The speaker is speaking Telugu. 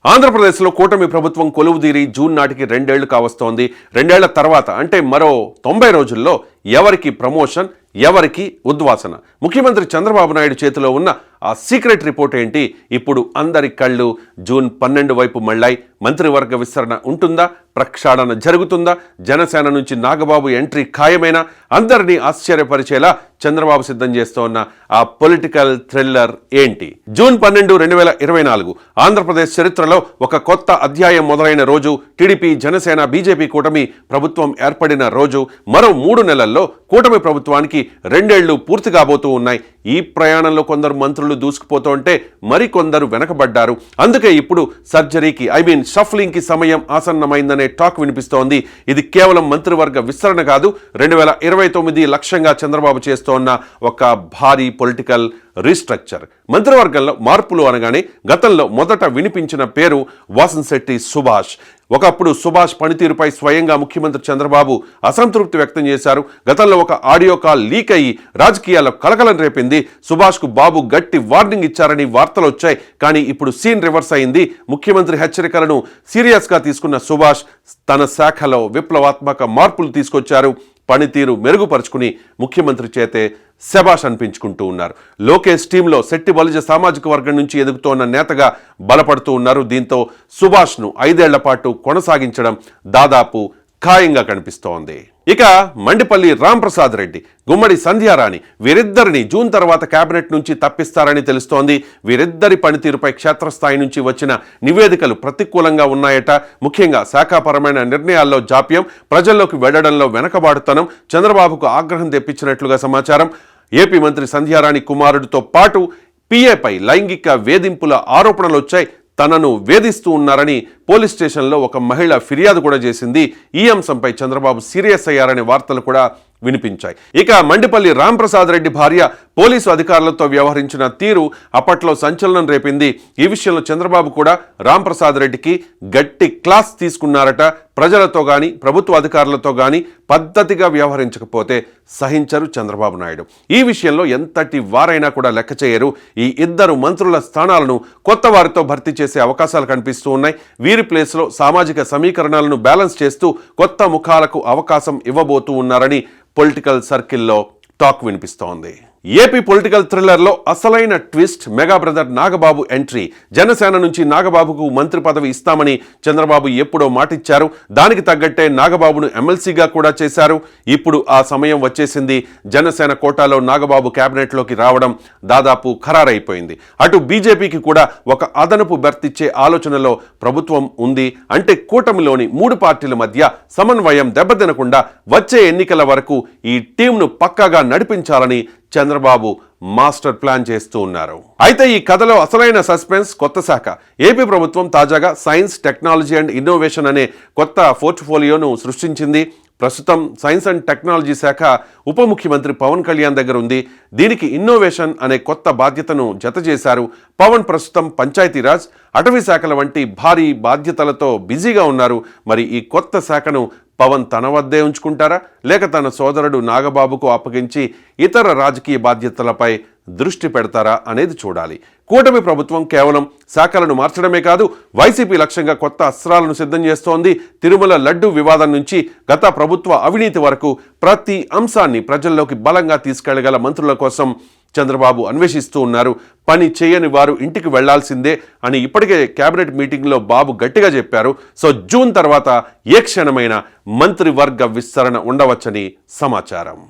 ఆంధ్రప్రదేశ్లో కూటమి ప్రభుత్వం కొలువుదీరి జూన్ నాటికి 2 ఏళ్లు కావస్తోంది. 2 ఏళ్ల తర్వాత అంటే మరో 90 రోజుల్లో ఎవరికి ప్రమోషన్, ఎవరికి ఉద్వాసన? ముఖ్యమంత్రి చంద్రబాబు నాయుడు చేతిలో ఉన్న ఆ సీక్రెట్ రిపోర్ట్ ఏంటి? ఇప్పుడు అందరి కళ్ళు జూన్ 12 వైపు మళ్ళాయి. మంత్రివర్గ విస్తరణ ఉంటుందా? ప్రక్షాళన జరుగుతుందా? జనసేన నుంచి నాగబాబు ఎంట్రీ ఖాయమైన అందరినీ ఆశ్చర్యపరిచేలా చంద్రబాబు సిద్ధం చేస్తోన్న ఆ పొలిటికల్ థ్రిల్లర్ ఏంటి? జూన్ 12, 2024 ఆంధ్రప్రదేశ్ చరిత్రలో ఒక కొత్త అధ్యాయం మొదలైన రోజు. టీడీపీ, జనసేన, బీజేపీ కూటమి ప్రభుత్వం ఏర్పడిన రోజు. మరో 3 నెలల్లో కూటమి ప్రభుత్వానికి 2 ఏళ్లు పూర్తి కాబోతూ ఉన్నాయి. ఈ ప్రయాణంలో కొందరు మంత్రులు దూసుకుపోతుంటే మరికొందరు వెనకబడ్డారు. అందుకే ఇప్పుడు సర్జరీకి షఫ్లింగ్కి సమయం ఆసన్నమైందనే టాక్ వినిపిస్తోంది. ఇది కేవలం మంత్రివర్గ విస్తరణ కాదు, 2029 లక్ష్యంగా చంద్రబాబు చేస్తోన్న ఒక భారీ పొలిటికల్ రీస్ట్రక్చర్. మంత్రివర్గంలో మార్పులు అనగానే గతంలో మొదట వినిపించిన పేరు వాసంశెట్టి సుభాష్. ఒకప్పుడు సుభాష్ పనితీరుపై స్వయంగా ముఖ్యమంత్రి చంద్రబాబు అసంతృప్తి వ్యక్తం చేశారు. గతంలో ఒక ఆడియో కాల్ లీక్ అయ్యి రాజకీయాల్లో కలకలం రేపింది. సుభాష్కు బాబు గట్టి వార్నింగ్ ఇచ్చారని వార్తలు వచ్చాయి. కానీ ఇప్పుడు సీన్ రివర్స్ అయింది. ముఖ్యమంత్రి హెచ్చరికలను సీరియస్గా తీసుకున్న సుభాష్ తన శాఖలో విప్లవాత్మక మార్పులు తీసుకొచ్చారు. పనితీరు మెరుగుపరుచుకుని ముఖ్యమంత్రి చేతే శబాష్ అనిపించుకుంటూ ఉన్నారు. లోకేష్ టీంలో శెట్టి బలిజ సామాజిక వర్గం నుంచి ఎదుగుతోన్న నేతగా బలపడుతూ ఉన్నారు. దీంతో సుభాష్ను 5 ఏళ్ల పాటు కొనసాగించడం దాదాపు ఖాయంగా కనిపిస్తోంది. ఇక మండిపల్లి రాంప్రసాద్ రెడ్డి, గుమ్మడి సంధ్యారాణి వీరిద్దరిని జూన్ తర్వాత కేబినెట్ నుంచి తప్పిస్తారని తెలుస్తోంది. వీరిద్దరి పనితీరుపై క్షేత్రస్థాయి నుంచి వచ్చిన నివేదికలు ప్రతికూలంగా ఉన్నాయట. ముఖ్యంగా శాఖాపరమైన నిర్ణయాల్లో జాప్యం, ప్రజల్లోకి వెళ్లడంలో వెనకబాటుతనం చంద్రబాబుకు ఆగ్రహం తెప్పించినట్లుగా సమాచారం. ఏపీ మంత్రి సంధ్యారాణి కుమారుడితో పాటు పిఏపై లైంగిక వేధింపుల ఆరోపణలు వచ్చాయి. తనను వేధిస్తూ ఉన్నారని పోలీస్ స్టేషన్లో ఒక మహిళ ఫిర్యాదు కూడా చేసింది. ఈ అంశంపై చంద్రబాబు సీరియస్ అయ్యారనే వార్తలు కూడా వినిపించాయి. ఇక మండిపల్లి రాంప్రసాద్ రెడ్డి భార్య పోలీసు అధికారులతో వ్యవహరించిన తీరు అప్పట్లో సంచలనం రేపింది. ఈ విషయంలో చంద్రబాబు కూడా రాంప్రసాద్ రెడ్డికి గట్టి క్లాస్ తీసుకున్నారట. ప్రజలతో కానీ ప్రభుత్వ అధికారులతో కానీ పద్ధతిగా వ్యవహరించకపోతే సహించరు చంద్రబాబు నాయుడు. ఈ విషయంలో ఎంతటి వారైనా కూడా లెక్క చేయరు. ఈ ఇద్దరు మంత్రుల స్థానాలను కొత్త వారితో భర్తీ చేసే అవకాశాలు కనిపిస్తూ ఉన్నాయి. వీరి ప్లేస్లో సామాజిక సమీకరణాలను బ్యాలెన్స్ చేస్తూ కొత్త ముఖాలకు అవకాశం ఇవ్వబోతూ ఉన్నారని పొలిటికల్ సర్కిల్లో టాక్ వినిపిస్తోంది. ఏపీ పొలిటికల్ థ్రిల్లర్లో అసలైన twist mega brother Nagababu entry. Janasena నుంచి నాగబాబుకు మంత్రి పదవి ఇస్తామని చంద్రబాబు ఎప్పుడో మాటిచ్చారు. దానికి తగ్గట్టే నాగబాబును ఎమ్మెల్సీగా కూడా చేశారు. ఇప్పుడు ఆ సమయం వచ్చేసింది. జనసేన కోటాలో నాగబాబు కేబినెట్లోకి రావడం దాదాపు ఖరారైపోయింది. అటు బీజేపీకి కూడా ఒక అదనపు బెర్తిచ్చే ఆలోచనలో ప్రభుత్వం ఉంది. అంటే కూటమిలోని 3 పార్టీల మధ్య సమన్వయం దెబ్బతినకుండా వచ్చే ఎన్నికల వరకు ఈ టీంను పక్కాగా నడిపించాలని చంద్రబాబు మాస్టర్ ప్లాన్ చేస్తూ ఉన్నారు. అయితే ఈ కథలో అసలైన సస్పెన్స్ కొత్త శాఖ. ఏపీ ప్రభుత్వం తాజాగా సైన్స్, టెక్నాలజీ అండ్ ఇన్నోవేషన్ అనే కొత్త పోర్ట్ఫోలియోను సృష్టించింది. ప్రస్తుతం సైన్స్ అండ్ టెక్నాలజీ శాఖ ఉప ముఖ్యమంత్రి పవన్ కళ్యాణ్ దగ్గర ఉంది. దీనికి ఇన్నోవేషన్ అనే కొత్త బాధ్యతను జతచేశారు. పవన్ ప్రస్తుతం పంచాయతీరాజ్, అటవీ శాఖల వంటి భారీ బాధ్యతలతో బిజీగా ఉన్నారు. మరి ఈ కొత్త శాఖను పవన్ తన వద్దే ఉంచుకుంటారా, లేక తన సోదరుడు నాగబాబుకు అప్పగించి ఇతర రాజకీయ బాధ్యతలపై దృష్టి పెడతారా అనేది చూడాలి. కూటమి ప్రభుత్వం కేవలం శాఖలను మార్చడమే కాదు, వైసీపీ లక్ష్యంగా కొత్త అస్త్రాలను సిద్ధం చేస్తోంది. తిరుమల లడ్డు వివాదం నుంచి గత ప్రభుత్వ అవినీతి వరకు ప్రతి అంశాన్ని ప్రజల్లోకి బలంగా తీసుకెళ్లగల మంత్రుల కోసం చంద్రబాబు అన్వేషిస్తూ ఉన్నారు. పని చేయని వారు ఇంటికి వెళ్లాల్సిందే అని ఇప్పటికే కేబినెట్ మీటింగ్లో బాబు గట్టిగా చెప్పారు. సో జూన్ తర్వాత ఏ క్షణమైన మంత్రివర్గ విస్తరణ ఉండవచ్చని సమాచారం.